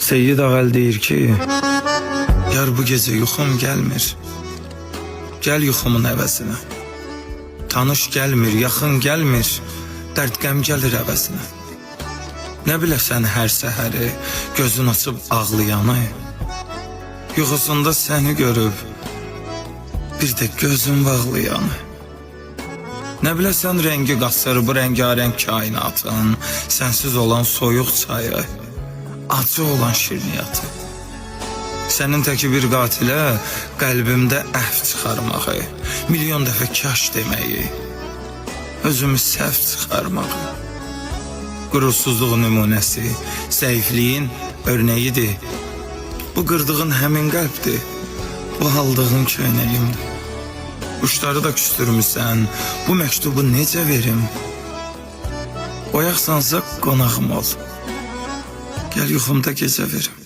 Seyyid Ağal deyir ki, yar bu gece yuxum gəlmir. Gəl yuxumun əvəzinə. Tanış gəlmir, yaxın gəlmir, dərd qəm gəlir əvəzinə. Nə biləsən hər səhəri, gözün açıb ağlayanı, yuxusunda səni görüb, bir də gözün bağlayanı. Nə biləsən rəngi qasır bu rəngarəng kainatın, sənsiz olan soyuq çayı, acı olan şirniyyatı. Sənin təki bir qatilə qəlbimdə əhv çıxarmağı, milyon dəfə kaş deməyi, özümü səhv çıxarmağı. Qurursuzluq nümunəsi, zəifliyin örneğidir. Bu qırdığın həmin qəlbdir, bu haldığın köynəyimdir. Quşları da küstürmüsən, bu məktubu necə verim? Oyaqsansa qonağım ol, gəl yuxumda gecə verim.